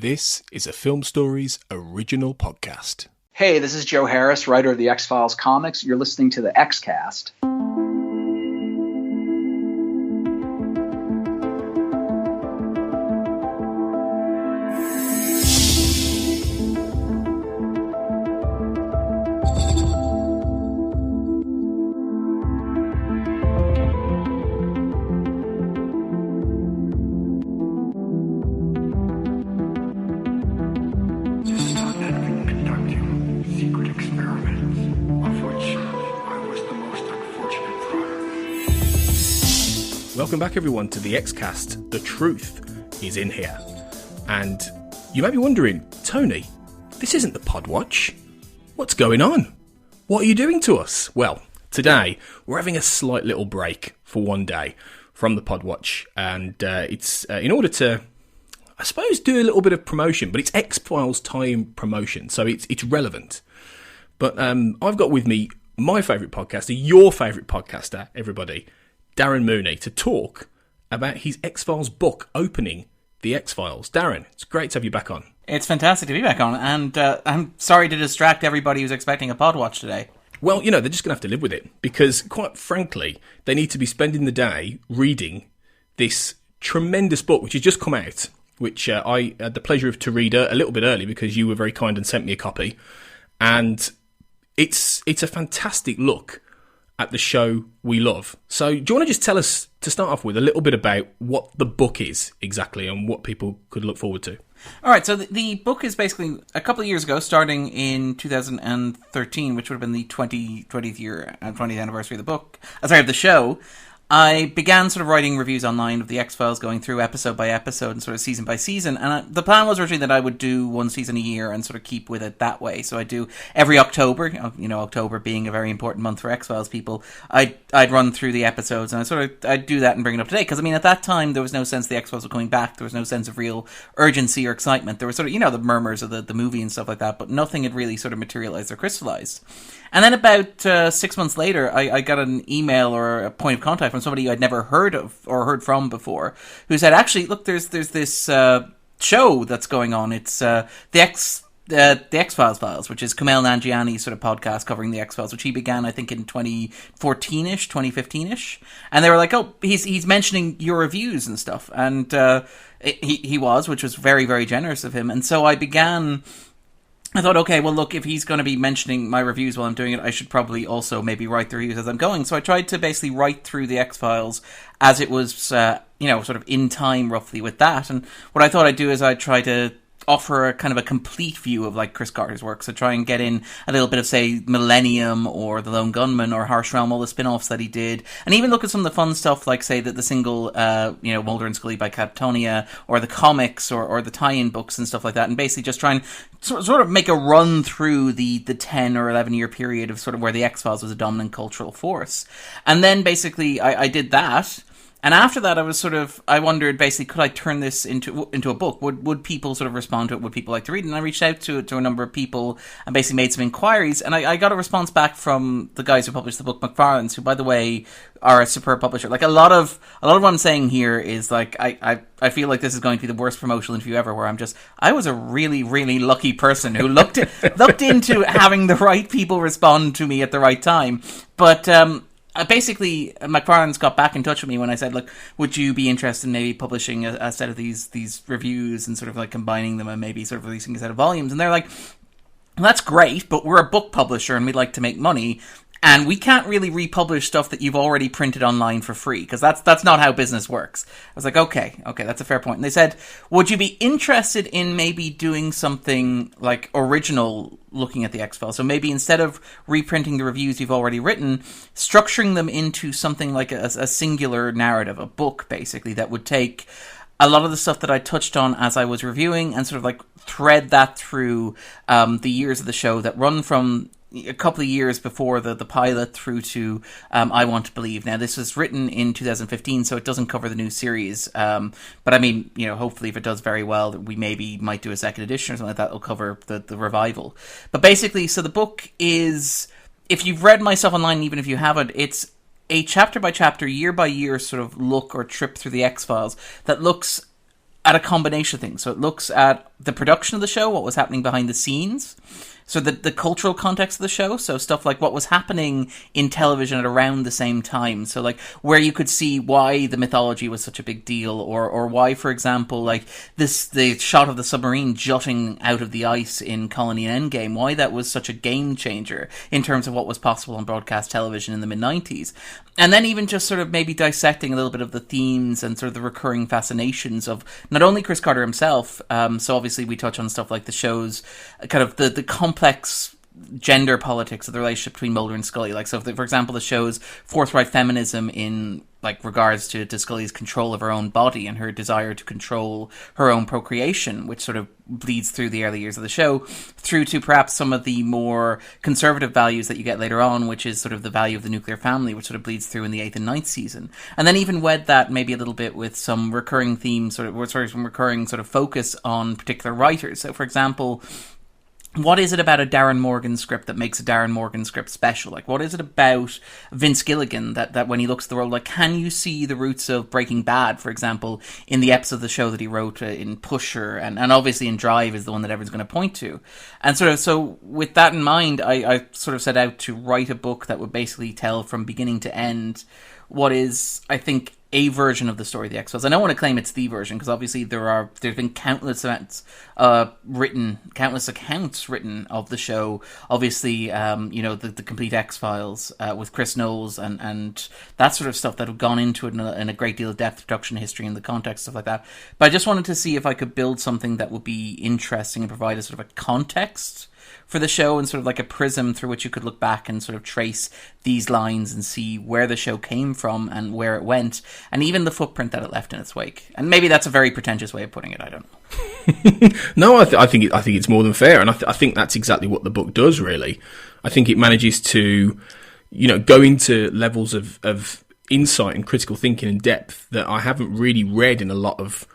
This is a Film Stories original podcast. Hey, this is Joe Harris, writer of the X-Files comics. You're listening to the X-Cast. Welcome back everyone to the X-Cast. The truth is in here. And you may be wondering, Tony, this isn't the Podwatch. What's going on? What are you doing to us? Well, today we're having a slight little break for one day from the Podwatch. And it's in order to, I suppose, do a little bit of promotion, but it's X-Files time promotion, so it's relevant. But I've got with me my favourite podcaster, your favourite podcaster, everybody, Darren Mooney, to talk about his X-Files book opening the X-Files. Darren, it's great to have you back on. It's fantastic to be back on, and I'm sorry to distract everybody who's expecting a Podwatch today. Well, you know, they're just going to have to live with it, because, quite frankly, they need to be spending the day reading this tremendous book, which has just come out, which I had the pleasure of to read a little bit early, because you were very kind and sent me a copy, and it's a fantastic look at the show we love. So do you want to just tell us, to start off with, a little bit about what the book is exactly and what people could look forward to? All right, so the book is basically a couple of years ago, starting in 2013, which would have been the 20th anniversary of the book, of the show. I began sort of writing reviews online of the X-Files, going through episode by episode and sort of season by season. And the plan was originally that I would do one season a year and sort of keep with it that way. So I do every October, October being a very important month for X-Files people, I'd run through the episodes and I'd do that and bring it up to date. Because, I mean, at that time, there was no sense the X-Files were coming back. There was no sense of real urgency or excitement. There was sort of, the murmurs of the movie and stuff like that, but nothing had really sort of materialized or crystallized. And then about 6 months later, I got an email or a point of contact from somebody I'd never heard of or heard from before, who said, actually, look, there's this show that's going on. It's the X-Files, which is Kumail Nanjiani's sort of podcast covering the X-Files, which he began, I think, in 2014-ish, 2015-ish. And they were like, oh, he's mentioning your reviews and stuff. And he was, which was very, very generous of him. And so I thought, okay, well, look, if he's going to be mentioning my reviews while I'm doing it, I should probably also maybe write the reviews as I'm going. So I tried to basically write through the X-Files as it was, sort of in time roughly with that. And what I thought I'd do is I'd try to offer a kind of a complete view of, like, Chris Carter's work. So try and get in a little bit of, say, Millennium or The Lone Gunman or Harsh Realm, all the spin-offs that he did. And even look at some of the fun stuff, like, say, the single, Mulder and Scully by Catatonia, or the comics, or the tie-in books and stuff like that. And basically just try and sort of make a run through the 10 or 11 year period of sort of where the X-Files was a dominant cultural force. And then basically I did that. And after that, I wondered, basically, could I turn this into a book? Would people sort of respond to it? Would people like to read it? And I reached out to a number of people and basically made some inquiries. And I got a response back from the guys who published the book, McFarlane's, who, by the way, are a superb publisher. Like, a lot of what I'm saying here is, like, I feel like this is going to be the worst promotional interview ever, where I was a really, really lucky person who looked into having the right people respond to me at the right time. But, basically, McFarlane's got back in touch with me when I said, look, would you be interested in maybe publishing a set of these reviews and sort of like combining them and maybe sort of releasing a set of volumes? And they're like, well, that's great, but we're a book publisher and we'd like to make money. And we can't really republish stuff that you've already printed online for free, because that's not how business works. I was like, okay, that's a fair point. And they said, would you be interested in maybe doing something like original looking at the X-Files? So maybe instead of reprinting the reviews you've already written, structuring them into something like a singular narrative, a book, basically, that would take a lot of the stuff that I touched on as I was reviewing and sort of like thread that through the years of the show that run from a couple of years before the pilot through to I Want to Believe. Now, this was written in 2015, so it doesn't cover the new series. But I mean, hopefully if it does very well, we might do a second edition or something like that. It'll cover the revival. But basically, so the book is, if you've read my stuff online, even if you haven't, it's a chapter by chapter, year by year sort of look or trip through the X-Files that looks at a combination of things. So it looks at the production of the show, what was happening behind the scenes. So the cultural context of the show, so stuff like what was happening in television at around the same time. So like where you could see why the mythology was such a big deal, or why, for example, like the shot of the submarine jutting out of the ice in Colony and Endgame, why that was such a game changer in terms of what was possible on broadcast television in the mid-90s. And then even just sort of maybe dissecting a little bit of the themes and sort of the recurring fascinations of not only Chris Carter himself, so obviously we touch on stuff like the show's kind of the complex gender politics of the relationship between Mulder and Scully. Like, so for example, the show's forthright feminism in like regards to Scully's control of her own body and her desire to control her own procreation, which sort of bleeds through the early years of the show, through to perhaps some of the more conservative values that you get later on, which is sort of the value of the nuclear family, which sort of bleeds through in the 8th and 9th season. And then even wed that maybe a little bit with some recurring themes, some recurring sort of focus on particular writers. So, for example, what is it about a Darren Morgan script that makes a Darren Morgan script special? Like, what is it about Vince Gilligan that when he looks at the world, like, can you see the roots of Breaking Bad, for example, in the episode of the show that he wrote in Pusher, and obviously in Drive is the one that everyone's going to point to. And so with that in mind, I sort of set out to write a book that would basically tell from beginning to end what is, I think, a version of the story of the X-Files. I don't want to claim it's the version, because obviously there's been countless accounts written of the show. Obviously, the complete X-Files with Chris Knowles and that sort of stuff that have gone into it in a great deal of depth, production history, and the context, stuff like that. But I just wanted to see if I could build something that would be interesting and provide a sort of a context for the show, and sort of like a prism through which you could look back and sort of trace these lines and see where the show came from and where it went, and even the footprint that it left in its wake. And maybe that's a very pretentious way of putting it, I don't know. No, I think it's more than fair, and I think that's exactly what the book does, really. I think it manages to, go into levels of insight and critical thinking and depth that I haven't really read in a lot of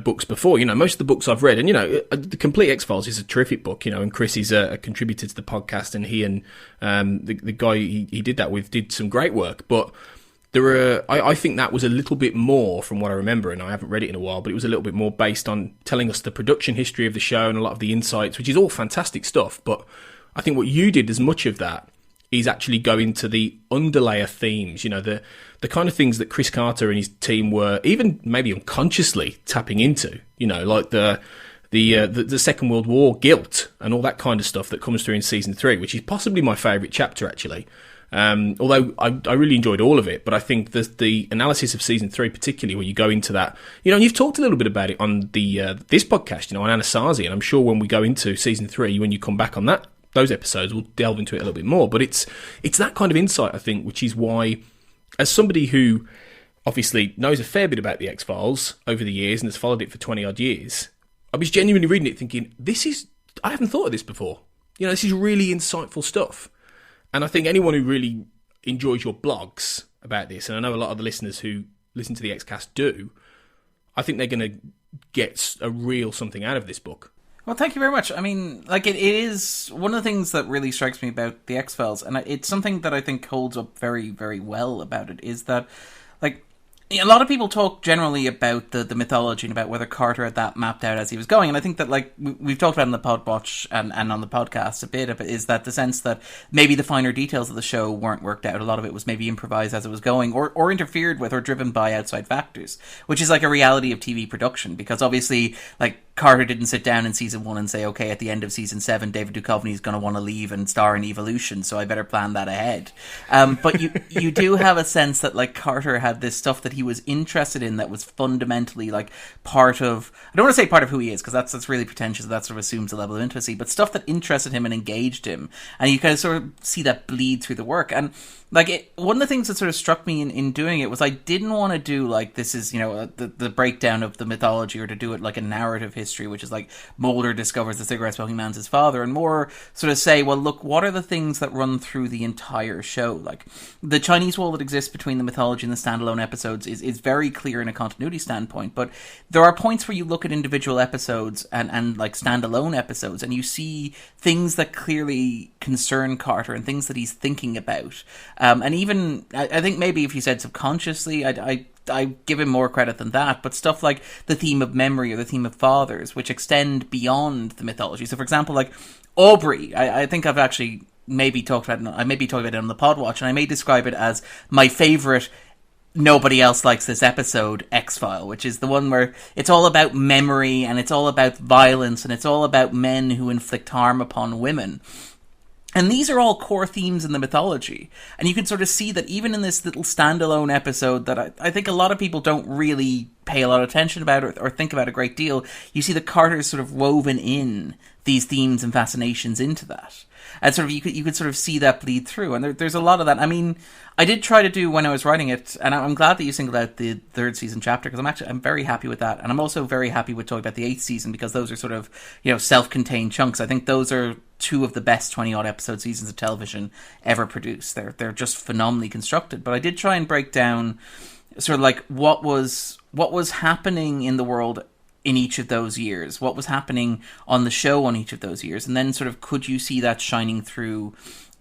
books before. Most of the books I've read, and The Complete X-Files is a terrific book, and Chris is a contributor to the podcast, and he and the guy he did that with did some great work. But I think that was a little bit more, from what I remember, and I haven't read it in a while, but it was a little bit more based on telling us the production history of the show and a lot of the insights, which is all fantastic stuff. But I think what you did, as much of that, is actually go into the underlayer themes, the kind of things that Chris Carter and his team were even maybe unconsciously tapping into, like the Second World War guilt and all that kind of stuff that comes through in season 3, which is possibly my favourite chapter, actually. Although I really enjoyed all of it, but I think the analysis of season 3, particularly where you go into that, and you've talked a little bit about it on this podcast, on Anasazi, and I'm sure when we go into season 3, when you come back on those episodes, we'll delve into it a little bit more. But it's that kind of insight, I think, which is why, as somebody who obviously knows a fair bit about the X-Files over the years and has followed it for 20 odd years, I was genuinely reading it thinking, I haven't thought of this before. This is really insightful stuff. And I think anyone who really enjoys your blogs about this, and I know a lot of the listeners who listen to the Xcast do, I think they're going to get a real something out of this book. Well, thank you very much. I mean, like, it is one of the things that really strikes me about the X-Files, and it's something that I think holds up very, very well about it, is that, like, a lot of people talk generally about the mythology and about whether Carter had that mapped out as he was going. And I think that, like, we've talked about in the Podwatch and on the podcast a bit of it, is that the sense that maybe the finer details of the show weren't worked out. A lot of it was maybe improvised as it was going, or interfered with or driven by outside factors, which is like a reality of TV production. Because obviously, like, Carter didn't sit down in season 1 and say, okay, at the end of season 7, David Duchovny is going to want to leave and star in Evolution, so I better plan that ahead. But you do have a sense that, like, Carter had this stuff that he was interested in that was fundamentally, like, part of, I don't want to say part of who he is, because that's really pretentious, that sort of assumes a level of intimacy, but stuff that interested him and engaged him, and you kind of sort of see that bleed through the work. And like, one of the things that sort of struck me in doing it was I didn't want to do, like, this is, the breakdown of the mythology, or to do it like a narrative history, which is like Mulder discovers the cigarette-smoking man's his father, and more sort of say, well, look, what are the things that run through the entire show? Like, the Chinese wall that exists between the mythology and the standalone episodes is very clear in a continuity standpoint, but there are points where you look at individual episodes and like standalone episodes, and you see things that clearly concern Carter and things that he's thinking about. And even, I think maybe if you said subconsciously, I I give him more credit than that, but stuff like the theme of memory or the theme of fathers, which extend beyond the mythology. So, for example, like Aubrey, I think I've actually maybe talked about it on the Podwatch, and I may describe it as my favourite nobody else likes this episode, X-File, which is the one where it's all about memory, and it's all about violence, and it's all about men who inflict harm upon women. And these are all core themes in the mythology. And you can sort of see that even in this little standalone episode that I think a lot of people don't really pay a lot of attention about or think about a great deal, you see that Carter's sort of woven in these themes and fascinations into that. And sort of you could sort of see that bleed through. And there's a lot of that. I mean, I did try to do when I was writing it, and I'm glad that you singled out the third season chapter, because I'm very happy with that. And I'm also very happy with talking about the eighth season, because those are sort of, self-contained chunks. I think those are two of the best 20-odd episode seasons of television ever produced. They're just phenomenally constructed. But I did try and break down sort of like what was happening in the world in each of those years, what was happening on the show on each of those years, and then sort of could you see that shining through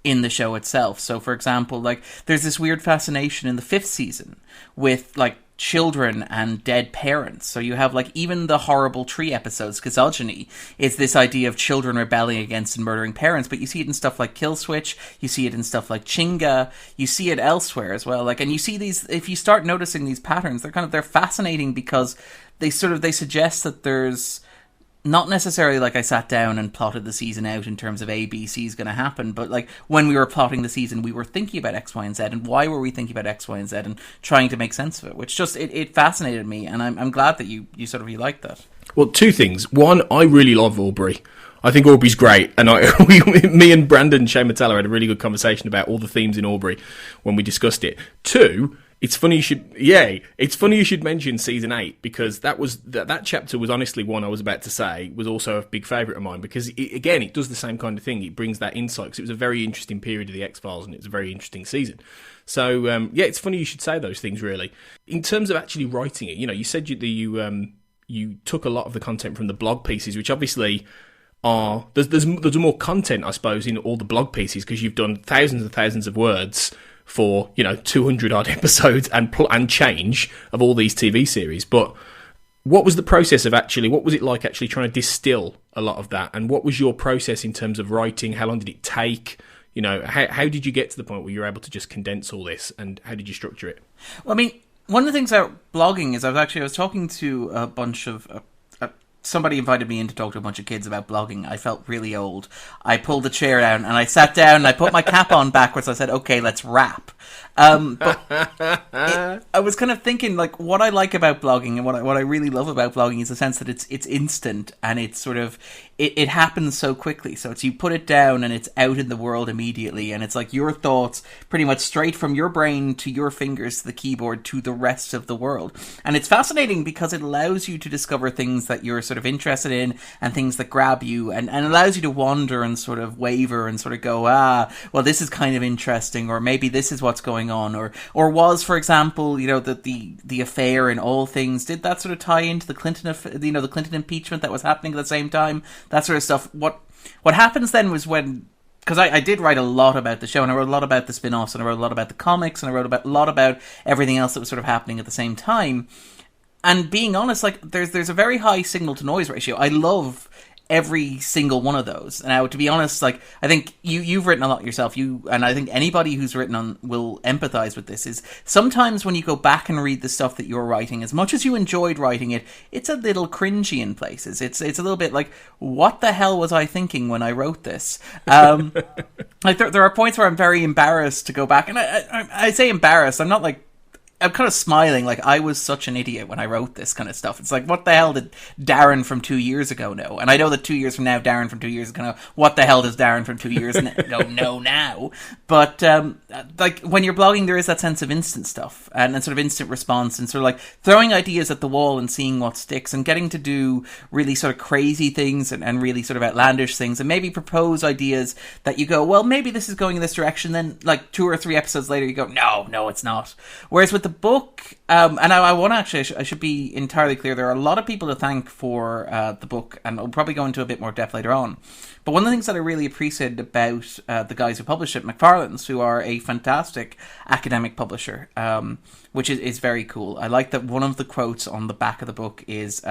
in the show itself. So, for example, like there's this weird fascination in the fifth season with like children and dead parents. So you have like even the horrible tree episodes, Schizogyny, is this idea of children rebelling against and murdering parents, but you see it in stuff like Kill Switch, you see it in stuff like Chinga, you see it elsewhere as well. Like, and you see these, if you start noticing these patterns, they're fascinating because they suggest that there's not necessarily like I sat down and plotted the season out in terms of A, B, C is going to happen, but like when we were plotting the season, we were thinking about X, Y, and Z, and why were we thinking about X, Y, and Z, and trying to make sense of it, which just, it fascinated me, and I'm glad that you liked that. Well, two things. One, I really love Aubrey. I think Aubrey's great, and me and Brandon Shamatella had a really good conversation about all the themes in Aubrey when we discussed it. Two, it's funny you should mention season 8, because that chapter was honestly one I was about to say was also a big favourite of mine, because it does the same kind of thing. It brings that insight, because it was a very interesting period of the X-Files, and it's a very interesting season. So it's funny you should say those things. Really, in terms of actually writing it, you said you took a lot of the content from the blog pieces, which obviously are there's more content, I suppose, in all the blog pieces, because you've done thousands and thousands of words for 200 odd episodes and change of all these TV series. But what was the process of what was it like actually trying to distill a lot of that, and what was your process in terms of writing? How long did it take? How did you get to the point where you were able to just condense all this, and how did you structure it? Well, I mean, one of the things about blogging is I was talking to a bunch of somebody invited me in to talk to a bunch of kids about blogging. I felt really old. I pulled the chair down and I sat down and I put my cap on backwards. I said, okay, let's rap. But I was kind of thinking, like, what I like about blogging and what I really love about blogging is the sense that it's instant, and it's sort of, it happens so quickly. So it's, you put it down and it's out in the world immediately, and it's like your thoughts pretty much straight from your brain to your fingers to the keyboard to the rest of the world. And it's fascinating because it allows you to discover things that you're sort of interested in and things that grab you, and allows you to wander and sort of waver and sort of go, well, this is kind of interesting, or maybe this is what's going on, or was, for example, the affair in All Things, did that sort of tie into the Clinton, the Clinton impeachment that was happening at the same time, that sort of stuff. What happens then was when, because I did write a lot about the show, and I wrote a lot about the spin-offs, and I wrote a lot about the comics, and I wrote a lot about everything else that was sort of happening at the same time. And being honest, like, there's a very high signal to noise ratio. I love every single one of those. Now, to be honest, like, I think you've written a lot yourself, and I think anybody who's written on will empathize with this, is sometimes when you go back and read the stuff that you're writing, as much as you enjoyed writing it, it's a little cringy in places. It's a little bit like, what the hell was I thinking when I wrote this? Like, there are points where I'm very embarrassed to go back, and I say embarrassed, I'm kind of smiling, like, I was such an idiot when I wrote this kind of stuff. It's like, what the hell did Darren from 2 years ago know? And I know that 2 years from now, Darren from 2 years ago know. What the hell does Darren from 2 years ago know now? But, like, when you're blogging, there is that sense of instant stuff, and sort of instant response, and sort of like throwing ideas at the wall and seeing what sticks, and getting to do really sort of crazy things and really sort of outlandish things, and maybe propose ideas that you go, well, maybe this is going in this direction. Then, like, 2 or 3 episodes later, you go, no, it's not. Whereas with the book, and I want to actually, I should be entirely clear, there are a lot of people to thank for the book, and I'll probably go into a bit more depth later on. But one of the things that I really appreciated about the guys who published it, McFarlane's, who are a fantastic academic publisher, which is very cool. I like that one of the quotes on the back of the book is,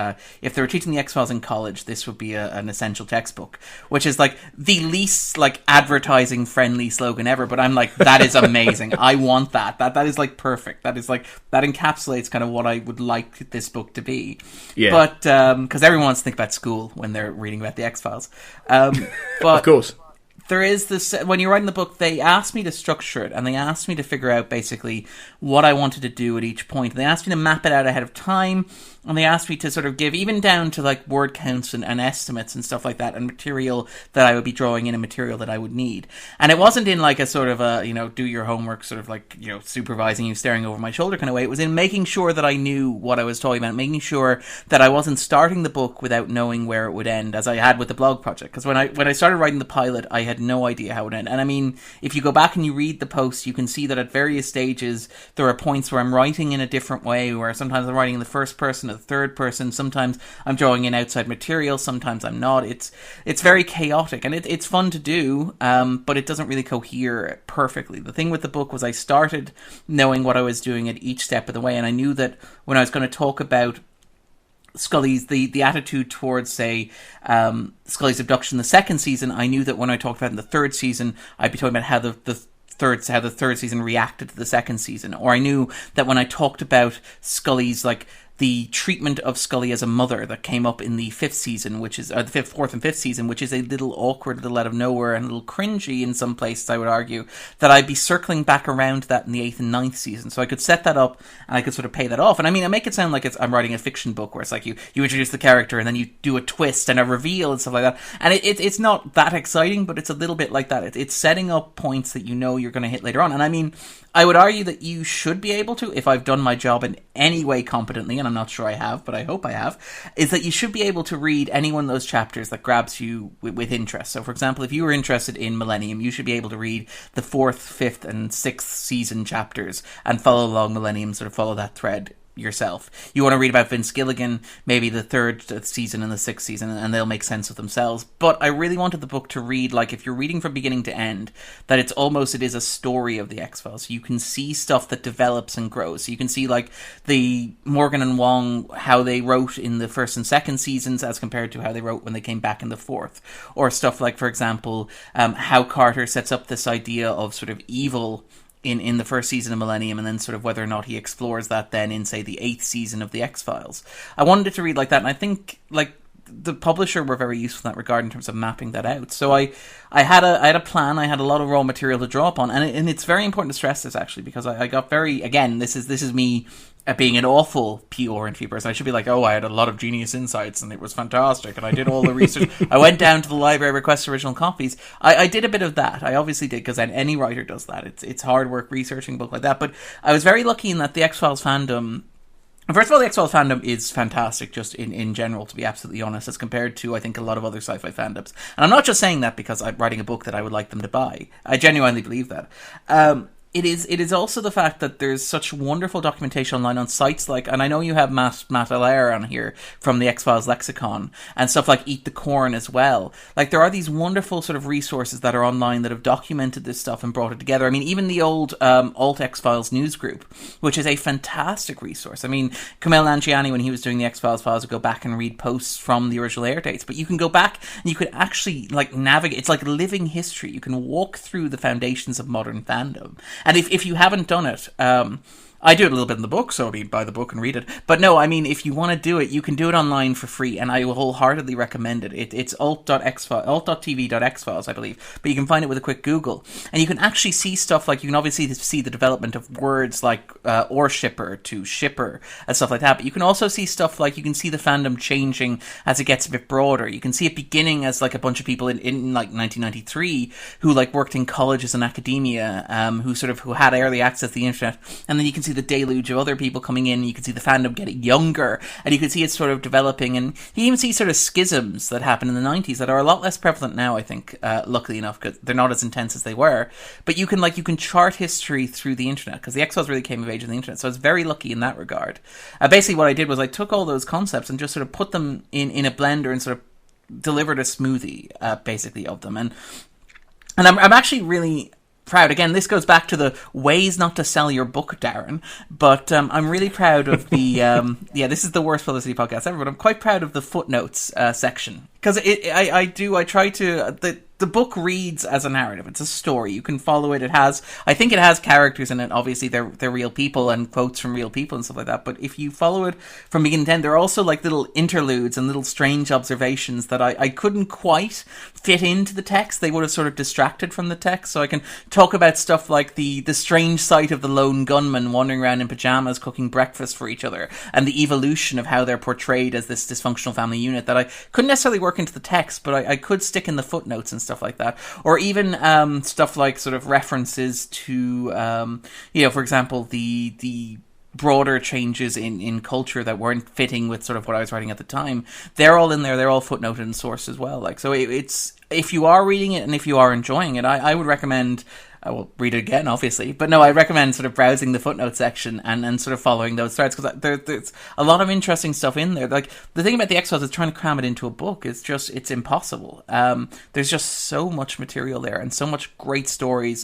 if they were teaching the X-Files in college, this would be an essential textbook, which is like the least like advertising friendly slogan ever. But I'm like, that is amazing. I want that. That is like perfect. That is like, that encapsulates kind of what I would like this book to be. Yeah. But, because everyone wants to think about school when they're reading about the X-Files. But of course. There is this, when you're writing the book, they asked me to structure it, and they asked me to figure out basically what I wanted to do at each point. They asked me to map it out ahead of time, and they asked me to sort of give, even down to like word counts and estimates and stuff like that, and material that I would be drawing in, and material that I would need. And it wasn't in like a sort of a, do your homework, sort of like, supervising you, staring over my shoulder kind of way. It was in making sure that I knew what I was talking about, making sure that I wasn't starting the book without knowing where it would end, as I had with the blog project. Because when I started writing the pilot, I had no idea how it would end. And I mean, if you go back and you read the posts, you can see that at various stages, there are points where I'm writing in a different way, where sometimes I'm writing in the first person, the third person, sometimes I'm drawing in outside material, sometimes I'm not. It's very chaotic, and it's fun to do, but it doesn't really cohere perfectly. The thing with the book was I started knowing what I was doing at each step of the way, and I knew that when I was going to talk about Scully's, the attitude towards, say, Scully's abduction in the second season, I knew that when I talked about it in the third season, I'd be talking about how the third season reacted to the second season. Or I knew that when I talked about Scully's, like, the treatment of Scully as a mother that came up in the fifth season, which is the fourth and fifth season, which is a little awkward, a little out of nowhere, and a little cringy in some places, I would argue, that I'd be circling back around to that in the eighth and ninth season. So I could set that up, and I could sort of pay that off. And I mean, I make it sound like I'm writing a fiction book, where it's like you introduce the character, and then you do a twist and a reveal and stuff like that. And it's not that exciting, but it's a little bit like that. It's setting up points that you're going to hit later on. And I mean, I would argue that you should be able to, if I've done my job in any way competently, and I'm not sure I have, but I hope I have, is that you should be able to read any one of those chapters that grabs you with interest. So, for example, if you were interested in Millennium, you should be able to read the fourth, fifth, and sixth season chapters and follow along Millennium, sort of follow that thread yourself. You want to read about Vince Gilligan, maybe the third season and the sixth season, and they'll make sense of themselves. But I really wanted the book to read, like, if you're reading from beginning to end, that it is a story of the X-Files. So you can see stuff that develops and grows. So you can see, like, the Morgan and Wong, how they wrote in the first and second seasons as compared to how they wrote when they came back in the fourth. Or stuff like, for example, how Carter sets up this idea of sort of evil in the first season of Millennium, and then sort of whether or not he explores that then in, say, the eighth season of the X-Files. I wanted it to read like that, and I think, like, the publisher were very useful in that regard in terms of mapping that out. So I had a plan, I had a lot of raw material to draw upon, and it's very important to stress this, actually, because I got very, again, this is me being an awful PR interview person. I should be like, I had a lot of genius insights and it was fantastic and I did all the research. I went down to the library, requested original copies. I did a bit of that. I obviously did, because any writer does that. It's hard work researching a book like that. But I was very lucky in that the X-Files fandom, first of all, the X-Files fandom is fantastic, just in general, to be absolutely honest, as compared to, I think, a lot of other sci-fi fandoms. And I'm not just saying that because I'm writing a book that I would like them to buy. I genuinely believe that. It is also the fact that there's such wonderful documentation online on sites like, and I know you have Matt Allaire on here from the X-Files Lexicon, and stuff like Eat the Corn as well. Like, there are these wonderful sort of resources that are online that have documented this stuff and brought it together. I mean, even the old Alt X-Files news group, which is a fantastic resource. I mean, Kumail Nanjiani, when he was doing the X-Files files, would go back and read posts from the original air dates, but you can go back and you could actually, like, navigate. It's like living history. You can walk through the foundations of modern fandom. And if you haven't done it, I do it a little bit in the book, so I mean, buy the book and read it. But no, I mean, if you want to do it, you can do it online for free, and I wholeheartedly recommend it. It's alt.tv.xfiles, I believe, but you can find it with a quick Google. And you can actually see stuff like, you can obviously see the development of words like or shipper to shipper and stuff like that, but you can also see stuff like, you can see the fandom changing as it gets a bit broader. You can see it beginning as like a bunch of people in like 1993 who like worked in colleges and academia, who had early access to the internet, and then you can see the deluge of other people coming in, and you can see the fandom getting younger, and you can see it sort of developing, and you even see sort of schisms that happened in the 90s that are a lot less prevalent now, I think, luckily enough, because they're not as intense as they were. But you can chart history through the internet, because the X-Files really came of age on the internet, so I was very lucky in that regard. Basically what I did was I took all those concepts and just sort of put them in a blender and sort of delivered a smoothie, basically, of them, and I'm actually really proud. Again, this goes back to the ways not to sell your book, Darren. But I'm really proud of the... this is the worst publicity podcast ever, but I'm quite proud of the footnotes section. Because I try to... The book reads as a narrative. It's a story. You can follow it. I think it has characters in it. Obviously, they're real people and quotes from real people and stuff like that. But if you follow it from beginning to end, there are also like little interludes and little strange observations that I couldn't quite fit into the text. They would have sort of distracted from the text. So I can talk about stuff like the strange sight of the lone gunman wandering around in pajamas cooking breakfast for each other, and the evolution of how they're portrayed as this dysfunctional family unit that I couldn't necessarily work into the text, but I could stick in the footnotes and stuff like that. Or even stuff like sort of references to, for example, the broader changes in culture that weren't fitting with sort of what I was writing at the time. They're all in there. They're all footnoted and sourced as well. Like, so it's, if you are reading it and if you are enjoying it, I would recommend... I will read it again, obviously. But no, I recommend sort of browsing the footnote section and sort of following those threads, because there's a lot of interesting stuff in there. Like, the thing about the X-Files is trying to cram it into a book. It's impossible. There's just so much material there and so much great stories.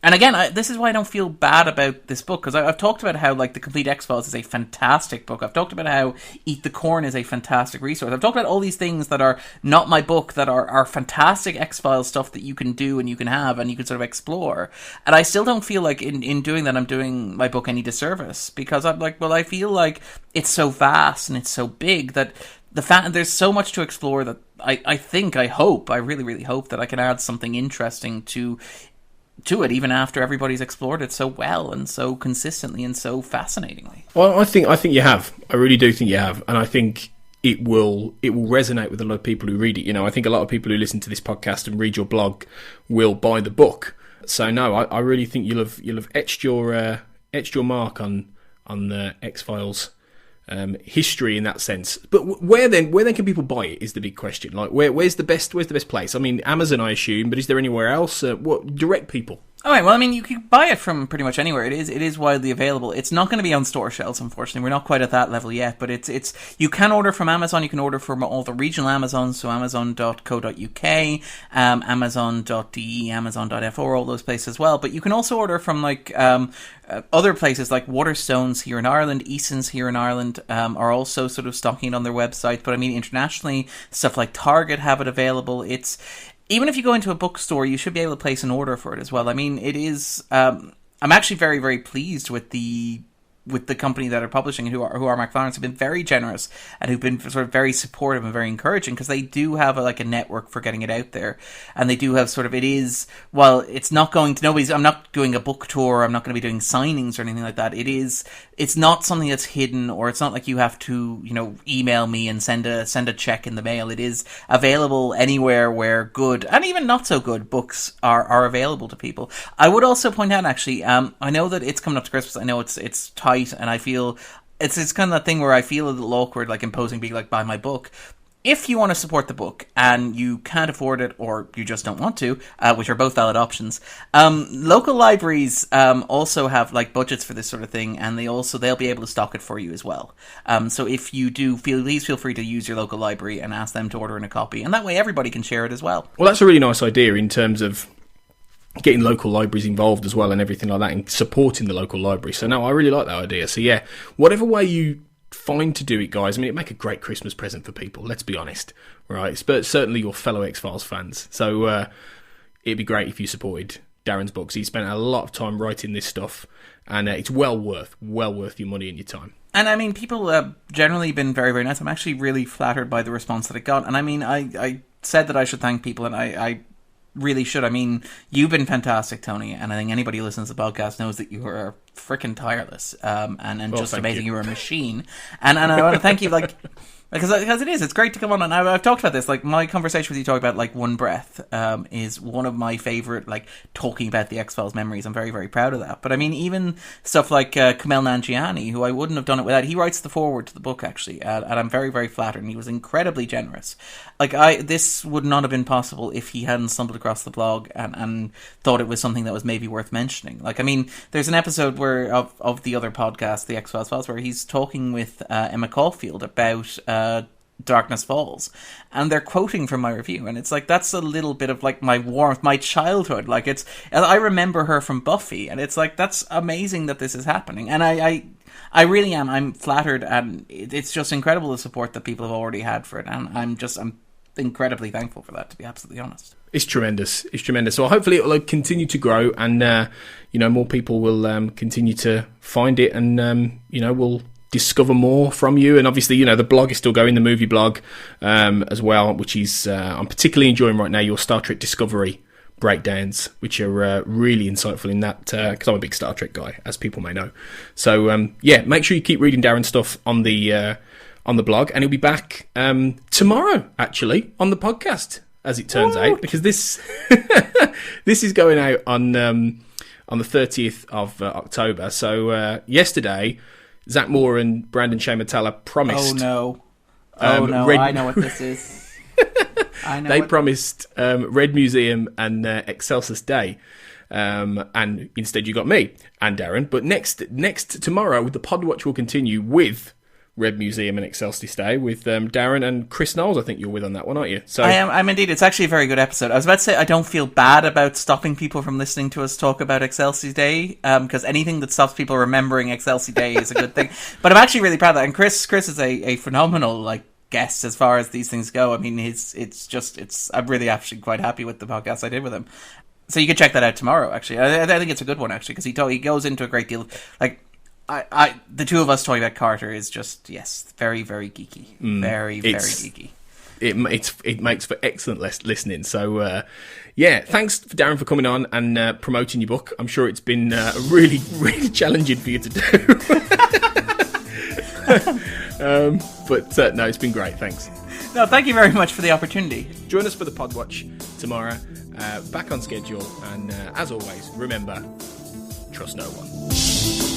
And again, this is why I don't feel bad about this book, because I've talked about how, like, The Complete X-Files is a fantastic book. I've talked about how Eat the Corn is a fantastic resource. I've talked about all these things that are not my book, that are fantastic X-Files stuff that you can do and you can have and you can sort of explore. And I still don't feel like in doing that I'm doing my book any disservice, because I'm like, well, I feel like it's so vast and it's so big that there's so much to explore that I really, really hope that I can add something interesting to it, even after everybody's explored it so well and so consistently and so fascinatingly. Well, I think you have. I really do think you have, and I think it will resonate with a lot of people who read it. You know, I think a lot of people who listen to this podcast and read your blog will buy the book. So no, I really think you'll have etched your mark on the X-Files history in that sense. But where then can people buy it is the big question. Like, where's the best place? I mean, Amazon, I assume, but is there anywhere else? What direct people? All right, well, I mean, you can buy it from pretty much anywhere. It is widely available. It's not going to be on store shelves, unfortunately. We're not quite at that level yet, but it's you can order from Amazon. You can order from all the regional Amazons, so amazon.co.uk, amazon.de, amazon.fr, all those places as well. But you can also order from, like, other places like Waterstones here in Ireland, Eason's here in Ireland, are also sort of stocking it on their website. But I mean, internationally, stuff like Target have it available. Even if you go into a bookstore, you should be able to place an order for it as well. I mean, it is... I'm actually very, very pleased with the company that are publishing it, who are McLaren's, have been very generous and who've been sort of very supportive and very encouraging, because they do have a network for getting it out there, and they do have sort of, it is, while it's not going to I'm not doing a book tour, I'm not going to be doing signings or anything like that. It's not something that's hidden, or it's not like you have to, email me and send a check in the mail. It is available anywhere where good and even not so good books are available to people. I would also point out, actually, I know that it's coming up to Christmas. I know it's tight, and I feel it's kind of that thing where I feel a little awkward, like imposing being like, buy my book. If you want to support the book and you can't afford it, or you just don't want to, which are both valid options, local libraries also have like budgets for this sort of thing, and they'll be able to stock it for you as well. So if you do, please feel free to use your local library and ask them to order in a copy, and that way everybody can share it as well. Well, that's a really nice idea in terms of getting local libraries involved as well and everything like that, and supporting the local library. So no, I really like that idea. So yeah, whatever way you find to do it, guys, I mean, it'd make a great Christmas present for people, let's be honest, right? But certainly your fellow X-Files fans. So it'd be great if you supported Darren's books. He spent a lot of time writing this stuff, and it's well worth your money and your time. And I mean, people have generally been very, very nice. I'm actually really flattered by the response that it got. And I mean, I said that I should thank people, and I really should. I mean, you've been fantastic, Tony, and I think anybody who listens to the podcast knows that you are freaking tireless, and just amazing. You're a machine, and I want to thank you, like, because it's great to come on. And I've talked about this, like, my conversation with you talking about, like, One Breath is one of my favorite, like, talking about the X-Files memories. I'm very, very proud of that. But I mean, even stuff like Kumail Nanjiani, who I wouldn't have done it without, he writes the foreword to the book, actually, and I'm very, very flattered, and he was incredibly generous. Like, this would not have been possible if he hadn't stumbled across the blog and thought it was something that was maybe worth mentioning. Like, I mean, there's an episode of the other podcast, the X-Files Files, where he's talking with Emma Caulfield about Darkness Falls, and they're quoting from my review, and it's like, that's a little bit of like my warmth, my childhood. Like, I remember her from Buffy, and it's like, that's amazing that this is happening, and I really am. I'm flattered, and it's just incredible the support that people have already had for it, and I'm incredibly thankful for that, to be absolutely honest. It's tremendous. It's tremendous. So hopefully it will continue to grow, and more people will continue to find it, and we'll discover more from you. And obviously, the blog is still going, the movie blog as well, which is I'm particularly enjoying right now, your Star Trek Discovery breakdowns, which are really insightful in that, because I'm a big Star Trek guy, as people may know. So make sure you keep reading Darren's stuff on the blog, and he'll be back tomorrow, actually, on the podcast, as it turns out, because this this is going out on the 30th of October. So yesterday, Zach Moore and Brandon Shamatala promised. Oh no! I know what this is. They promised Red Museum and Excelsis Day, and instead you got me and Darren. But next tomorrow, the Podwatch will continue with Red Museum and Excelsis Day with Darren and Chris Knowles. I think you're with on that one, aren't you? So I'm indeed. It's actually a very good episode. I was about to say, I don't feel bad about stopping people from listening to us talk about Excelsis Day, because anything that stops people remembering Excelsis Day is a good thing. But I'm actually really proud of that. And Chris is a phenomenal guest as far as these things go. I mean, I'm really actually quite happy with the podcast I did with him. So you can check that out tomorrow. Actually, I think it's a good one actually, because he goes into a great deal of, the two of us talking about Carter is just, very, very geeky. Very geeky. It makes for excellent listening. So, thanks for Darren for coming on and promoting your book. I'm sure it's been really, really challenging for you to do. But no, it's been great. Thanks. No, thank you very much for the opportunity. Join us for the Podwatch tomorrow, back on schedule. And as always, remember, trust no one.